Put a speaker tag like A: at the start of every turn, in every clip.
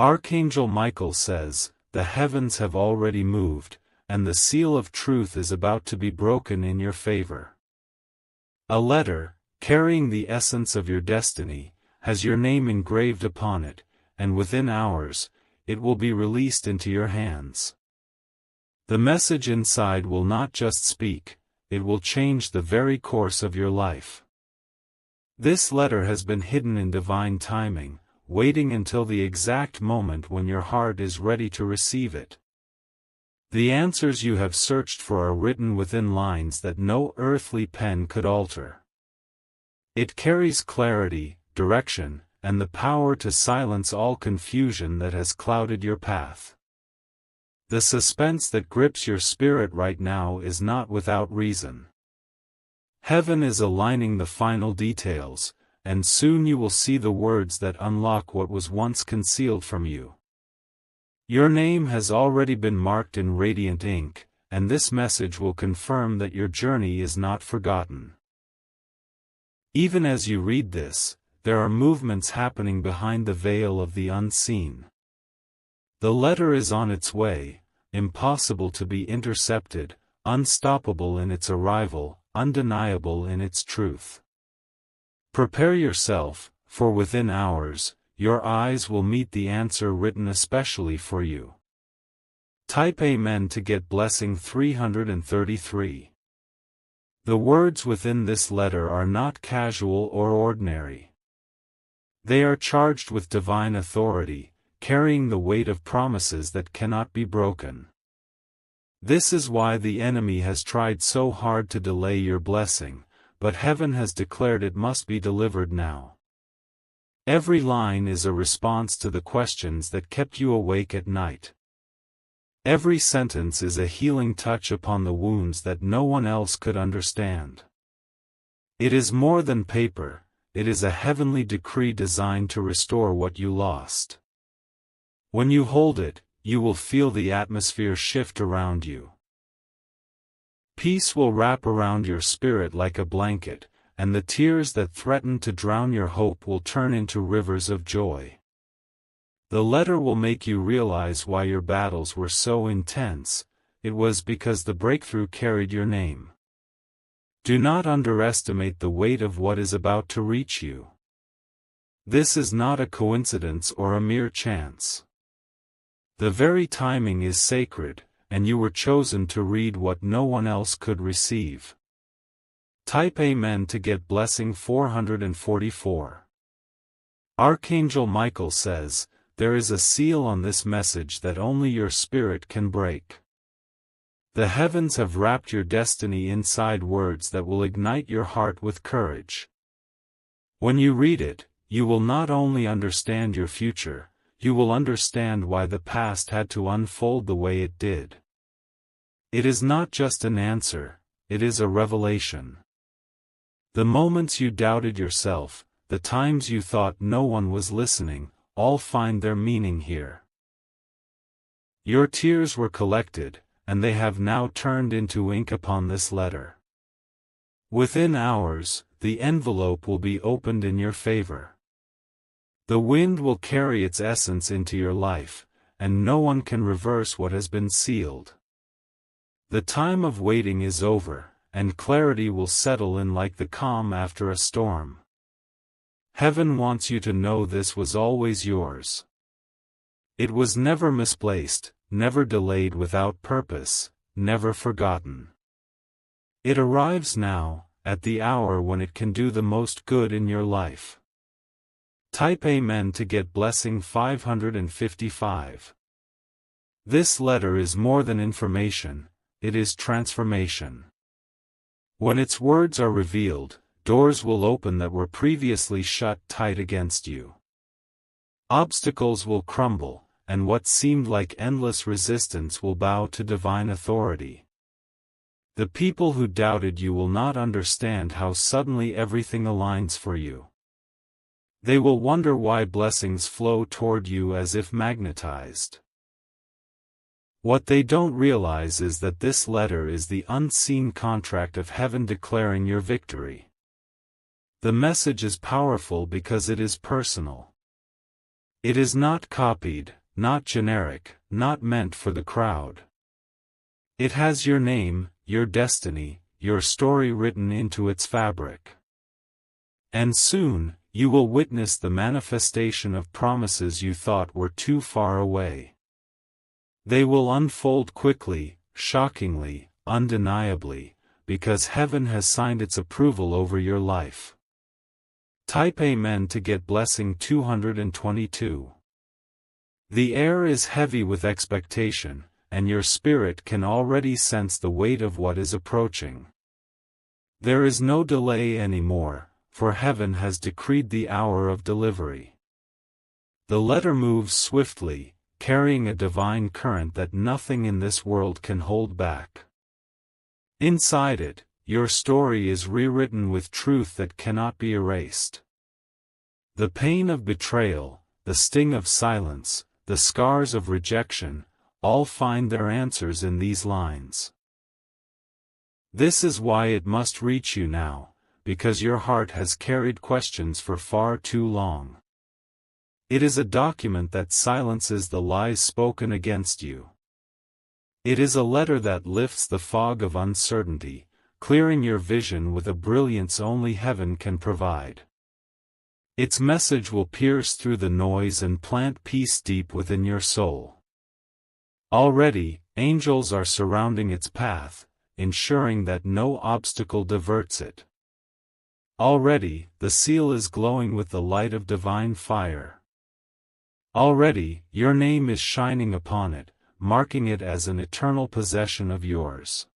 A: Archangel Michael says, "The heavens have already moved, and the seal of truth is about to be broken in your favor." A letter, carrying the essence of your destiny, has your name engraved upon it, and within hours, it will be released into your hands. The message inside will not just speak, it will change the very course of your life. This letter has been hidden in divine timing, waiting until the exact moment when your heart is ready to receive it. The answers you have searched for are written within lines that no earthly pen could alter. It carries clarity, direction, and the power to silence all confusion that has clouded your path. The suspense that grips your spirit right now is not without reason. Heaven is aligning the final details, and soon you will see the words that unlock what was once concealed from you. Your name has already been marked in radiant ink, and this message will confirm that your journey is not forgotten. Even as you read this, there are movements happening behind the veil of the unseen. The letter is on its way, impossible to be intercepted, unstoppable in its arrival, undeniable in its truth. Prepare yourself, for within hours, your eyes will meet the answer written especially for you. Type Amen to get blessing 333. The words within this letter are not casual or ordinary. They are charged with divine authority, carrying the weight of promises that cannot be broken. This is why the enemy has tried so hard to delay your blessing, but heaven has declared it must be delivered now. Every line is a response to the questions that kept you awake at night. Every sentence is a healing touch upon the wounds that no one else could understand. It is more than paper, it is a heavenly decree designed to restore what you lost. When you hold it, you will feel the atmosphere shift around you. Peace will wrap around your spirit like a blanket, and the tears that threatened to drown your hope will turn into rivers of joy. The letter will make you realize why your battles were so intense. It was because the breakthrough carried your name. Do not underestimate the weight of what is about to reach you. This is not a coincidence or a mere chance. The very timing is sacred, and you were chosen to read what no one else could receive. Type Amen to get blessing 444. Archangel Michael says, "There is a seal on this message that only your spirit can break." The heavens have wrapped your destiny inside words that will ignite your heart with courage. When you read it, you will not only understand your future, you will understand why the past had to unfold the way it did. It is not just an answer, it is a revelation. The moments you doubted yourself, the times you thought no one was listening, all find their meaning here. Your tears were collected, and they have now turned into ink upon this letter. Within hours, the envelope will be opened in your favor. The wind will carry its essence into your life, and no one can reverse what has been sealed. The time of waiting is over, and clarity will settle in like the calm after a storm. Heaven wants you to know this was always yours. It was never misplaced, never delayed without purpose, never forgotten. It arrives now, at the hour when it can do the most good in your life. Type Amen to get blessing 555. This letter is more than information, it is transformation. When its words are revealed, doors will open that were previously shut tight against you. Obstacles will crumble, and what seemed like endless resistance will bow to divine authority. The people who doubted you will not understand how suddenly everything aligns for you. They will wonder why blessings flow toward you as if magnetized. What they don't realize is that this letter is the unseen contract of heaven declaring your victory. The message is powerful because it is personal. It is not copied, not generic, not meant for the crowd. It has your name, your destiny, your story written into its fabric. And soon, you will witness the manifestation of promises you thought were too far away. They will unfold quickly, shockingly, undeniably, because heaven has signed its approval over your life. Type Amen to get blessing 222. The air is heavy with expectation, and your spirit can already sense the weight of what is approaching. There is no delay anymore, for heaven has decreed the hour of delivery. The letter moves swiftly, carrying a divine current that nothing in this world can hold back. Inside it, your story is rewritten with truth that cannot be erased. The pain of betrayal, the sting of silence, the scars of rejection, all find their answers in these lines. This is why it must reach you now, because your heart has carried questions for far too long. It is a document that silences the lies spoken against you. It is a letter that lifts the fog of uncertainty, clearing your vision with a brilliance only heaven can provide. Its message will pierce through the noise and plant peace deep within your soul. Already, angels are surrounding its path, ensuring that no obstacle diverts it. Already, the seal is glowing with the light of divine fire. Already, your name is shining upon it, marking it as an eternal possession of yours.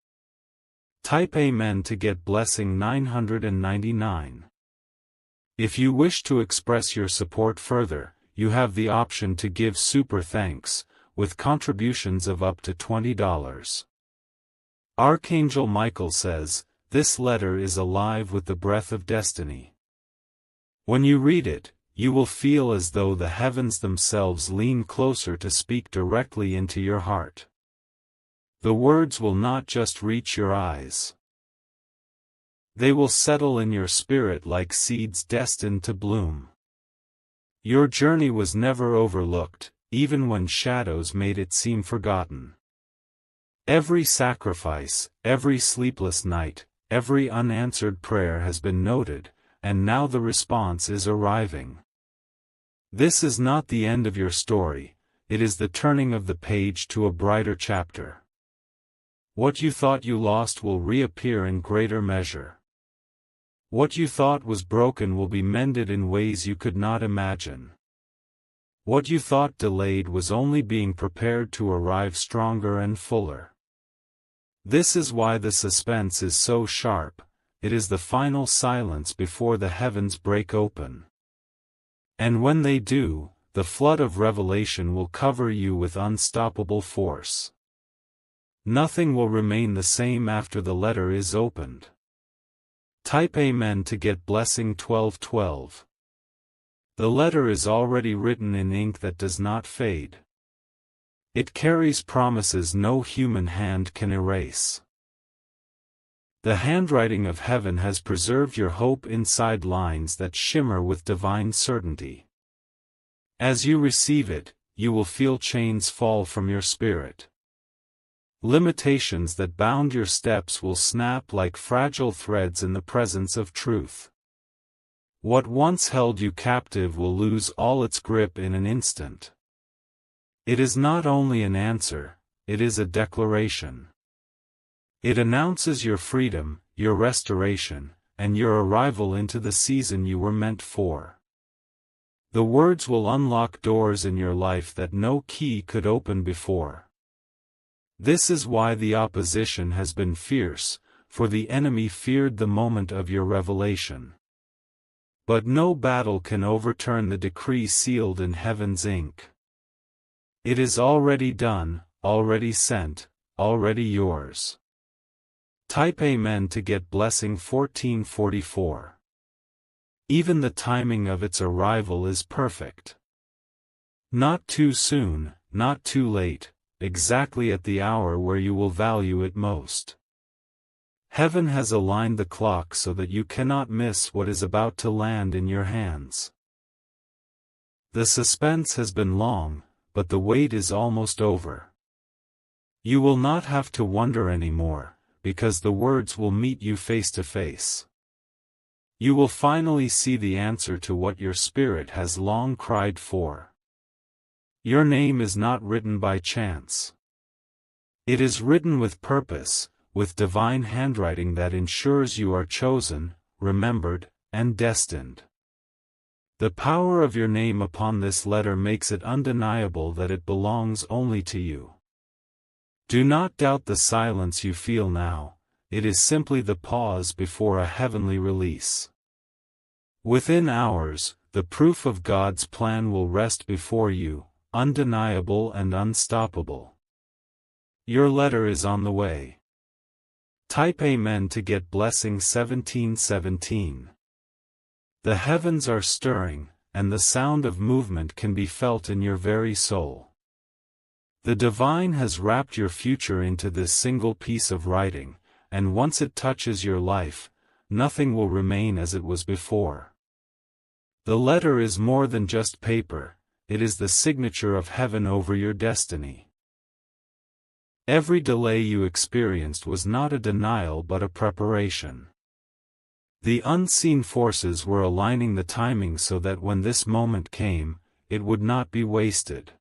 A: Type Amen to get blessing 999. If you wish to express your support further, you have the option to give super thanks, with contributions of up to $20. Archangel Michael says, this letter is alive with the breath of destiny. When you read it, you will feel as though the heavens themselves lean closer to speak directly into your heart. The words will not just reach your eyes. They will settle in your spirit like seeds destined to bloom. Your journey was never overlooked, even when shadows made it seem forgotten. Every sacrifice, every sleepless night, every unanswered prayer has been noted, and now the response is arriving. This is not the end of your story, it is the turning of the page to a brighter chapter. What you thought you lost will reappear in greater measure. What you thought was broken will be mended in ways you could not imagine. What you thought delayed was only being prepared to arrive stronger and fuller. This is why the suspense is so sharp, it is the final silence before the heavens break open. And when they do, the flood of revelation will cover you with unstoppable force. Nothing will remain the same after the letter is opened. Type Amen to get blessing 1212. The letter is already written in ink that does not fade. It carries promises no human hand can erase. The handwriting of heaven has preserved your hope inside lines that shimmer with divine certainty. As you receive it, you will feel chains fall from your spirit. Limitations that bound your steps will snap like fragile threads in the presence of truth. What once held you captive will lose all its grip in an instant. It is not only an answer, it is a declaration. It announces your freedom, your restoration, and your arrival into the season you were meant for. The words will unlock doors in your life that no key could open before. This is why the opposition has been fierce, for the enemy feared the moment of your revelation. But no battle can overturn the decree sealed in heaven's ink. It is already done, already sent, already yours. Type Amen to get blessing 1444. Even the timing of its arrival is perfect. Not too soon, not too late, exactly at the hour where you will value it most. Heaven has aligned the clock so that you cannot miss what is about to land in your hands. The suspense has been long, but the wait is almost over. You will not have to wonder anymore, because the words will meet you face to face. You will finally see the answer to what your spirit has long cried for. Your name is not written by chance. It is written with purpose, with divine handwriting that ensures you are chosen, remembered, and destined. The power of your name upon this letter makes it undeniable that it belongs only to you. Do not doubt the silence you feel now, it is simply the pause before a heavenly release. Within hours, the proof of God's plan will rest before you, undeniable and unstoppable. Your letter is on the way. Type Amen to get blessing 1717. The heavens are stirring, and the sound of movement can be felt in your very soul. The divine has wrapped your future into this single piece of writing, and once it touches your life, nothing will remain as it was before. The letter is more than just paper, it is the signature of heaven over your destiny. Every delay you experienced was not a denial but a preparation. The unseen forces were aligning the timing so that when this moment came, it would not be wasted.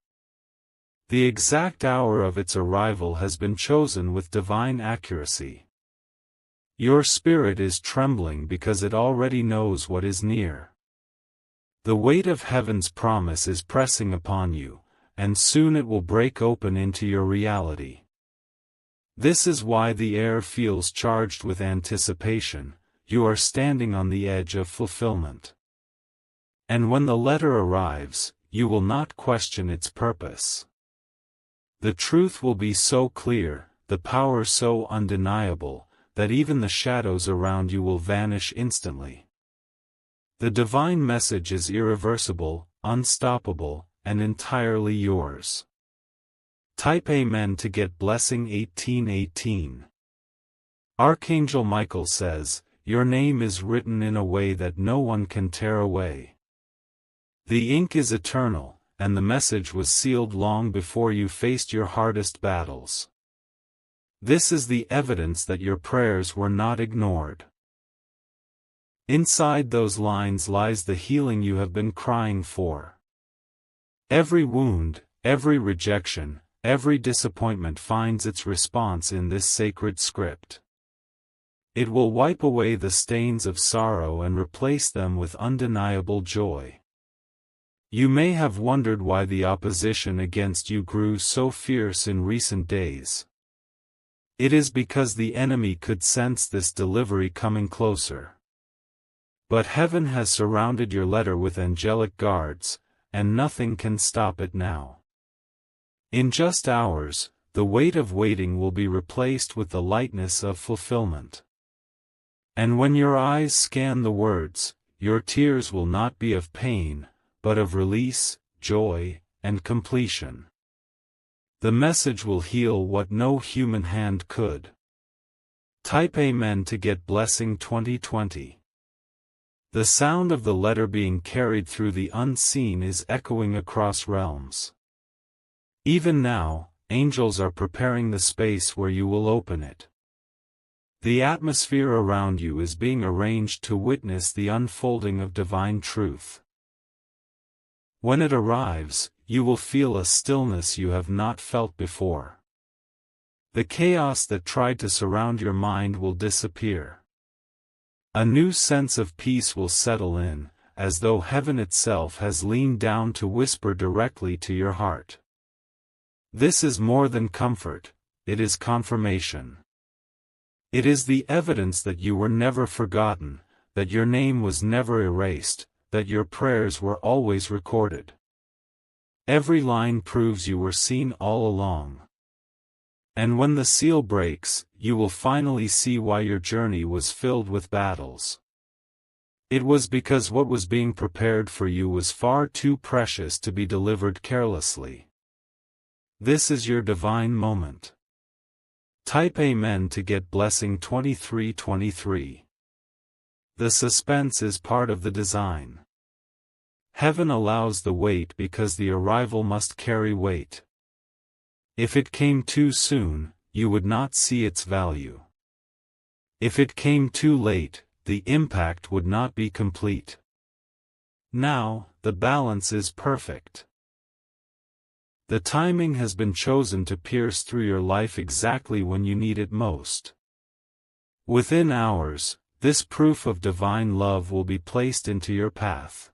A: The exact hour of its arrival has been chosen with divine accuracy. Your spirit is trembling because it already knows what is near. The weight of heaven's promise is pressing upon you, and soon it will break open into your reality. This is why the air feels charged with anticipation. You are standing on the edge of fulfillment. And when the letter arrives, you will not question its purpose. The truth will be so clear, the power so undeniable, that even the shadows around you will vanish instantly. The divine message is irreversible, unstoppable, and entirely yours. Type Amen to get blessing 1818. Archangel Michael says, your name is written in a way that no one can tear away. The ink is eternal, and the message was sealed long before you faced your hardest battles. This is the evidence that your prayers were not ignored. Inside those lines lies the healing you have been crying for. Every wound, every rejection, every disappointment finds its response in this sacred script. It will wipe away the stains of sorrow and replace them with undeniable joy. You may have wondered why the opposition against you grew so fierce in recent days. It is because the enemy could sense this delivery coming closer. But heaven has surrounded your letter with angelic guards, and nothing can stop it now. In just hours, the weight of waiting will be replaced with the lightness of fulfillment. And when your eyes scan the words, your tears will not be of pain, but of release, joy, and completion. The message will heal what no human hand could. Type Amen to get blessing 2020. The sound of the letter being carried through the unseen is echoing across realms. Even now, angels are preparing the space where you will open it. The atmosphere around you is being arranged to witness the unfolding of divine truth. When it arrives, you will feel a stillness you have not felt before. The chaos that tried to surround your mind will disappear. A new sense of peace will settle in, as though heaven itself has leaned down to whisper directly to your heart. This is more than comfort, it is confirmation. It is the evidence that you were never forgotten, that your name was never erased, that your prayers were always recorded. Every line proves you were seen all along. And when the seal breaks, you will finally see why your journey was filled with battles. It was because what was being prepared for you was far too precious to be delivered carelessly. This is your divine moment. Type Amen to get blessing 2323. The suspense is part of the design. Heaven allows the wait because the arrival must carry weight. If it came too soon, you would not see its value. If it came too late, the impact would not be complete. Now, the balance is perfect. The timing has been chosen to pierce through your life exactly when you need it most. Within hours, this proof of divine love will be placed into your path.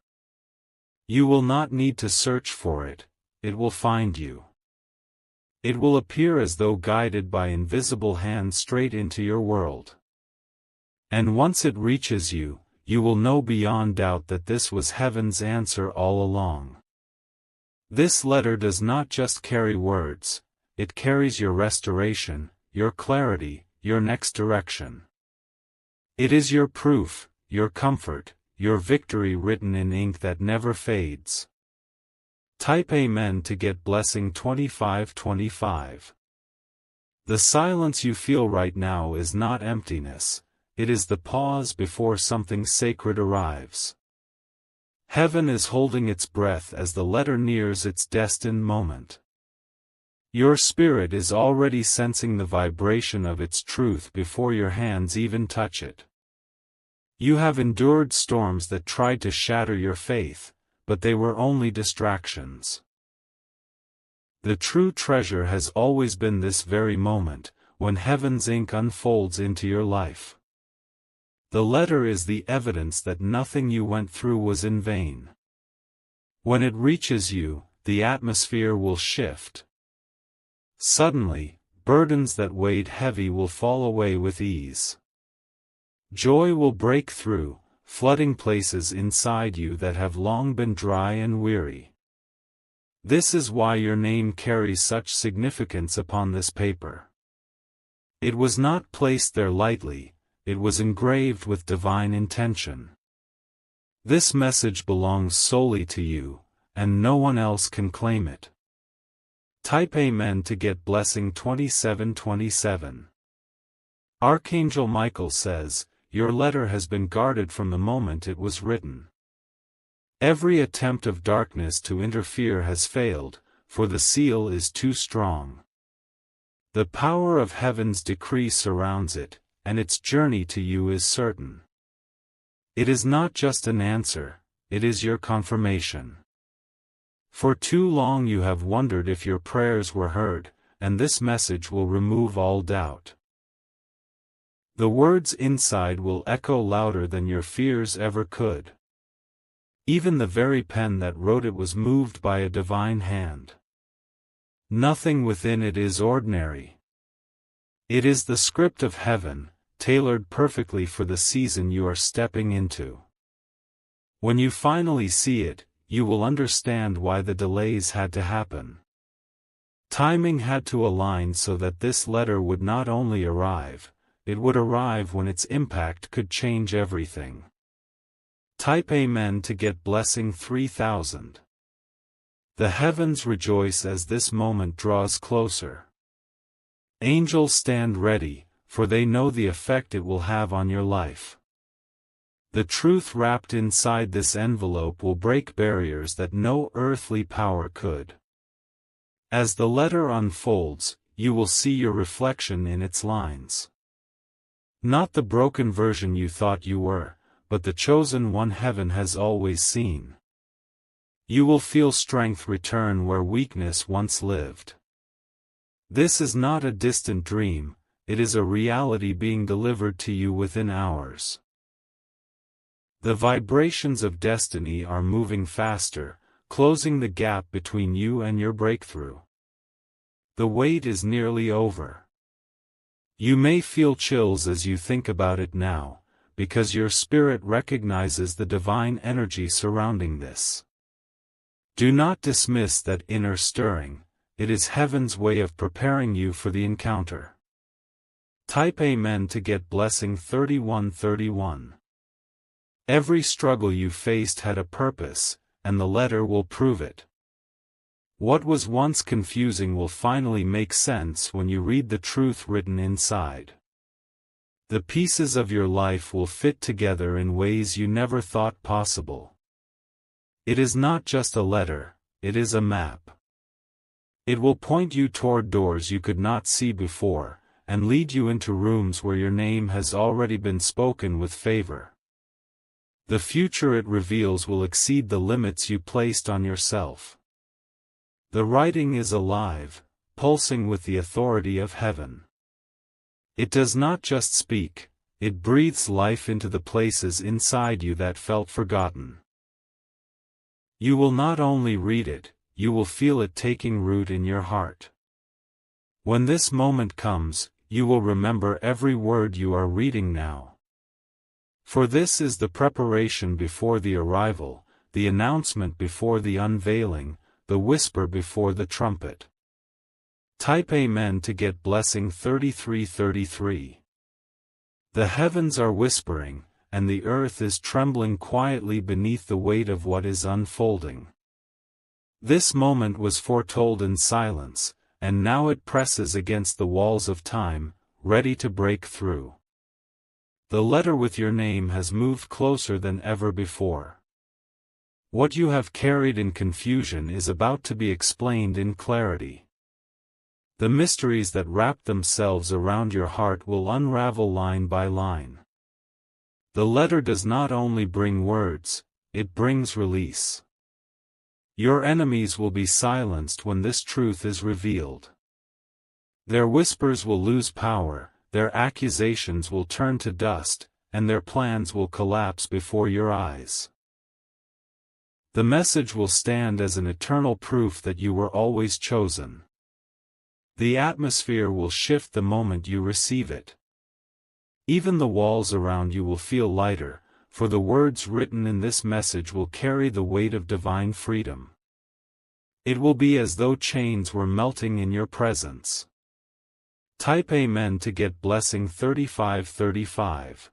A: You will not need to search for it, it will find you. It will appear as though guided by invisible hands straight into your world. And once it reaches you, you will know beyond doubt that this was heaven's answer all along. This letter does not just carry words, it carries your restoration, your clarity, your next direction. It is your proof, your comfort, your victory written in ink that never fades. Type Amen to get blessing 2525. The silence you feel right now is not emptiness, it is the pause before something sacred arrives. Heaven is holding its breath as the letter nears its destined moment. Your spirit is already sensing the vibration of its truth before your hands even touch it. You have endured storms that tried to shatter your faith, but they were only distractions. The true treasure has always been this very moment, when heaven's ink unfolds into your life. The letter is the evidence that nothing you went through was in vain. When it reaches you, the atmosphere will shift. Suddenly, burdens that weighed heavy will fall away with ease. Joy will break through, flooding places inside you that have long been dry and weary. This is why your name carries such significance upon this paper. It was not placed there lightly, it was engraved with divine intention. This message belongs solely to you, and no one else can claim it. Type Amen to get blessing 2727. Archangel Michael says, your letter has been guarded from the moment it was written. Every attempt of darkness to interfere has failed, for the seal is too strong. The power of heaven's decree surrounds it, and its journey to you is certain. It is not just an answer, it is your confirmation. For too long you have wondered if your prayers were heard, and this message will remove all doubt. The words inside will echo louder than your fears ever could. Even the very pen that wrote it was moved by a divine hand. Nothing within it is ordinary. It is the script of heaven, tailored perfectly for the season you are stepping into. When you finally see it, you will understand why the delays had to happen. Timing had to align so that this letter would not only arrive, it would arrive when its impact could change everything. Type Amen to get blessing 3000. The heavens rejoice as this moment draws closer. Angels stand ready, for they know the effect it will have on your life. The truth wrapped inside this envelope will break barriers that no earthly power could. As the letter unfolds, you will see your reflection in its lines. Not the broken version you thought you were, but the chosen one heaven has always seen. You will feel strength return where weakness once lived. This is not a distant dream, it is a reality being delivered to you within hours. The vibrations of destiny are moving faster, closing the gap between you and your breakthrough. The wait is nearly over. You may feel chills as you think about it now, because your spirit recognizes the divine energy surrounding this. Do not dismiss that inner stirring, it is heaven's way of preparing you for the encounter. Type Amen to get blessing 3131. Every struggle you faced had a purpose, and the letter will prove it. What was once confusing will finally make sense when you read the truth written inside. The pieces of your life will fit together in ways you never thought possible. It is not just a letter, it is a map. It will point you toward doors you could not see before, and lead you into rooms where your name has already been spoken with favor. The future it reveals will exceed the limits you placed on yourself. The writing is alive, pulsing with the authority of heaven. It does not just speak, it breathes life into the places inside you that felt forgotten. You will not only read it, you will feel it taking root in your heart. When this moment comes, you will remember every word you are reading now. For this is the preparation before the arrival, the announcement before the unveiling, the whisper before the trumpet. Type Amen to get blessing 3333. The heavens are whispering, and the earth is trembling quietly beneath the weight of what is unfolding. This moment was foretold in silence, and now it presses against the walls of time, ready to break through. The letter with your name has moved closer than ever before. What you have carried in confusion is about to be explained in clarity. The mysteries that wrap themselves around your heart will unravel line by line. The letter does not only bring words, it brings release. Your enemies will be silenced when this truth is revealed. Their whispers will lose power, their accusations will turn to dust, and their plans will collapse before your eyes. The message will stand as an eternal proof that you were always chosen. The atmosphere will shift the moment you receive it. Even the walls around you will feel lighter, for the words written in this message will carry the weight of divine freedom. It will be as though chains were melting in your presence. Type Amen to get blessing 3535.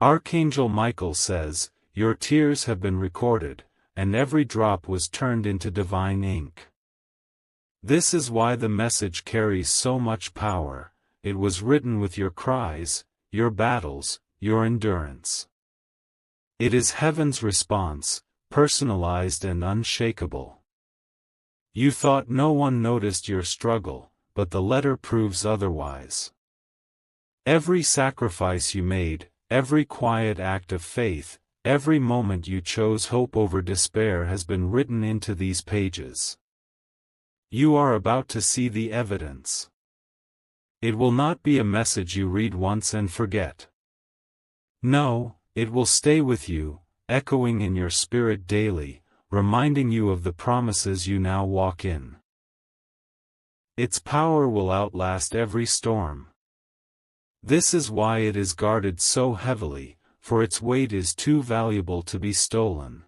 A: Archangel Michael says, your tears have been recorded, and every drop was turned into divine ink. This is why the message carries so much power. It was written with your cries, your battles, your endurance. It is heaven's response, personalized and unshakable. You thought no one noticed your struggle, but the letter proves otherwise. Every sacrifice you made, every quiet act of faith, every moment you chose hope over despair has been written into these pages. You are about to see the evidence. It will not be a message you read once and forget. No, it will stay with you, echoing in your spirit daily, reminding you of the promises you now walk in. Its power will outlast every storm. This is why it is guarded so heavily, for its weight is too valuable to be stolen.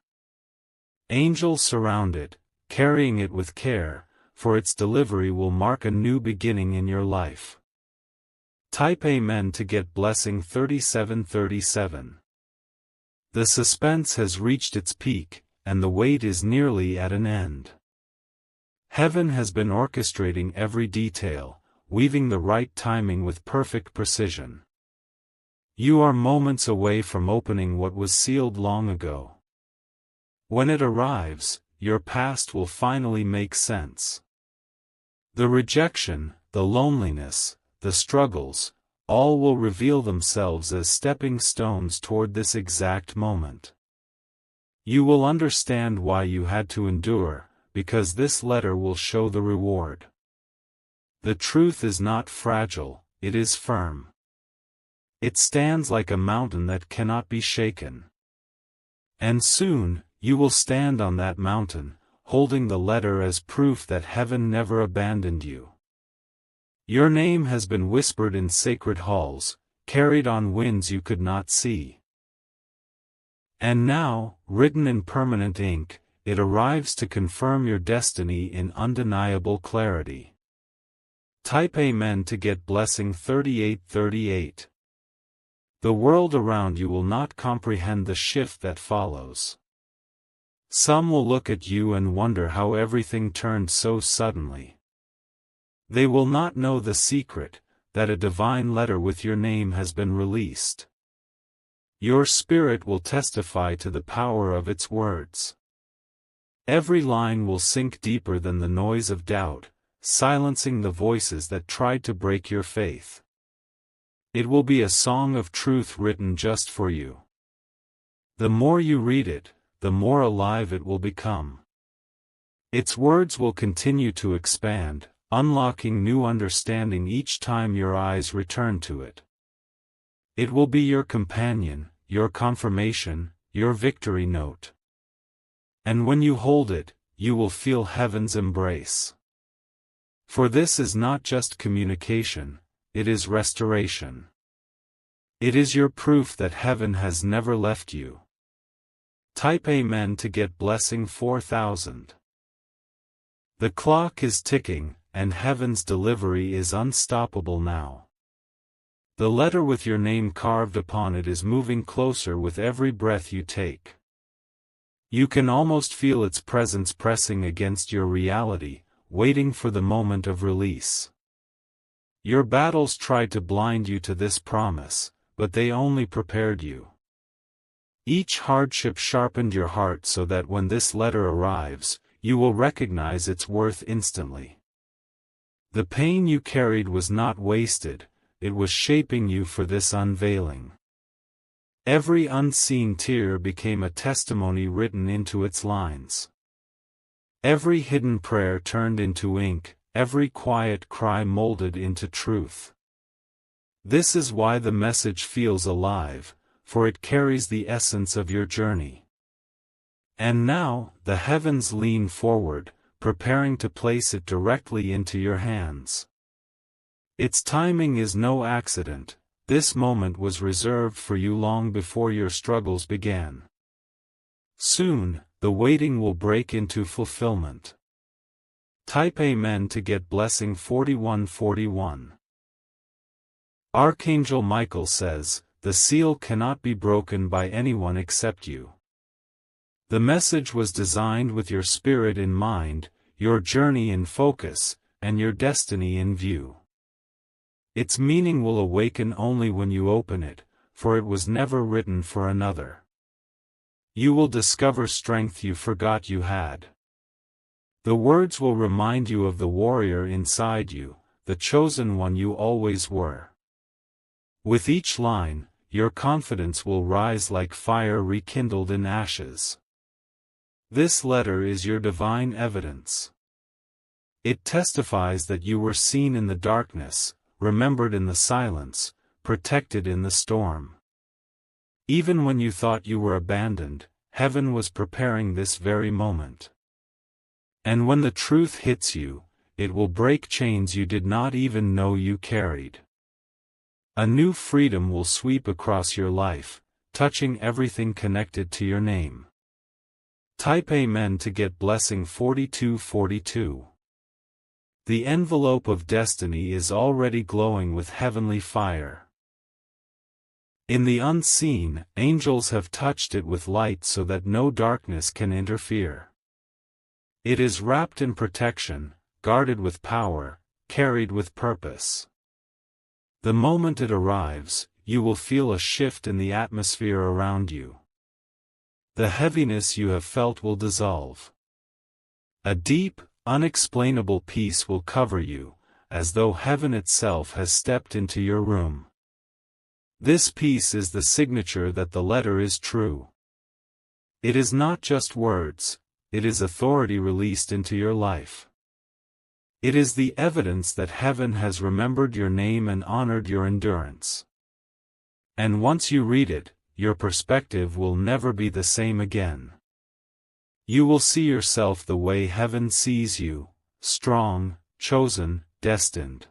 A: Angels surround it, carrying it with care, for its delivery will mark a new beginning in your life. Type Amen to get blessing 3737. The suspense has reached its peak, and the wait is nearly at an end. Heaven has been orchestrating every detail, weaving the right timing with perfect precision. You are moments away from opening what was sealed long ago. When it arrives, your past will finally make sense. The rejection, the loneliness, the struggles, all will reveal themselves as stepping stones toward this exact moment. You will understand why you had to endure, because this letter will show the reward. The truth is not fragile, it is firm. It stands like a mountain that cannot be shaken. And soon, you will stand on that mountain, holding the letter as proof that heaven never abandoned you. Your name has been whispered in sacred halls, carried on winds you could not see. And now, written in permanent ink, it arrives to confirm your destiny in undeniable clarity. Type Amen to get blessing 3838. The world around you will not comprehend the shift that follows. Some will look at you and wonder how everything turned so suddenly. They will not know the secret, that a divine letter with your name has been released. Your spirit will testify to the power of its words. Every line will sink deeper than the noise of doubt, silencing the voices that tried to break your faith. It will be a song of truth written just for you. The more you read it, the more alive it will become. Its words will continue to expand, unlocking new understanding each time your eyes return to it. It will be your companion, your confirmation, your victory note. And when you hold it, you will feel heaven's embrace. For this is not just communication, it is restoration. It is your proof that heaven has never left you. Type Amen to get blessing 4000. The clock is ticking, and heaven's delivery is unstoppable now. The letter with your name carved upon it is moving closer with every breath you take. You can almost feel its presence pressing against your reality, waiting for the moment of release. Your battles tried to blind you to this promise, but they only prepared you. Each hardship sharpened your heart so that when this letter arrives, you will recognize its worth instantly. The pain you carried was not wasted, it was shaping you for this unveiling. Every unseen tear became a testimony written into its lines. Every hidden prayer turned into ink, every quiet cry molded into truth. This is why the message feels alive, for it carries the essence of your journey. And now, the heavens lean forward, preparing to place it directly into your hands. Its timing is no accident, this moment was reserved for you long before your struggles began. Soon, the waiting will break into fulfillment. Type Amen to get blessing 4141. Archangel Michael says, the seal cannot be broken by anyone except you. The message was designed with your spirit in mind, your journey in focus, and your destiny in view. Its meaning will awaken only when you open it, for it was never written for another. You will discover strength you forgot you had. The words will remind you of the warrior inside you, the chosen one you always were. With each line, your confidence will rise like fire rekindled in ashes. This letter is your divine evidence. It testifies that you were seen in the darkness, remembered in the silence, protected in the storm. Even when you thought you were abandoned, heaven was preparing this very moment. And when the truth hits you, it will break chains you did not even know you carried. A new freedom will sweep across your life, touching everything connected to your name. Type Amen to get blessing 4242. The envelope of destiny is already glowing with heavenly fire. In the unseen, angels have touched it with light so that no darkness can interfere. It is wrapped in protection, guarded with power, carried with purpose. The moment it arrives, you will feel a shift in the atmosphere around you. The heaviness you have felt will dissolve. A deep, unexplainable peace will cover you, as though heaven itself has stepped into your room. This peace is the signature that the letter is true. It is not just words, it is authority released into your life. It is the evidence that heaven has remembered your name and honored your endurance. And once you read it, your perspective will never be the same again. You will see yourself the way heaven sees you, strong, chosen, destined.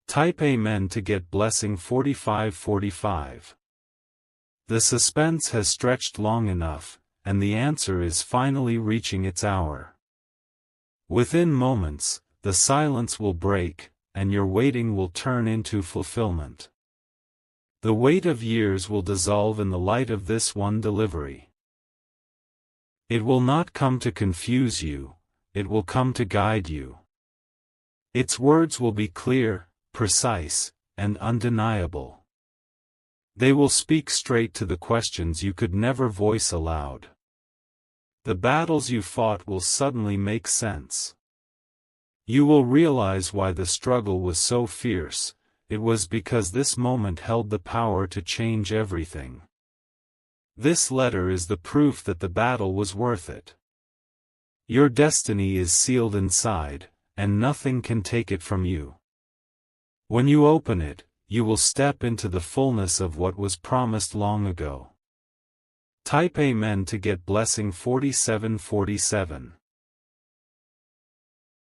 A: Type Amen to get blessing 4545. The suspense has stretched long enough, and the answer is finally reaching its hour. Within moments, the silence will break, and your waiting will turn into fulfillment. The weight of years will dissolve in the light of this one delivery. It will not come to confuse you, it will come to guide you. Its words will be clear, precise, and undeniable. They will speak straight to the questions you could never voice aloud. The battles you fought will suddenly make sense. You will realize why the struggle was so fierce. It was because this moment held the power to change everything. This letter is the proof that the battle was worth it. Your destiny is sealed inside, and nothing can take it from you. When you open it, you will step into the fullness of what was promised long ago. Type Amen to get blessing 4747.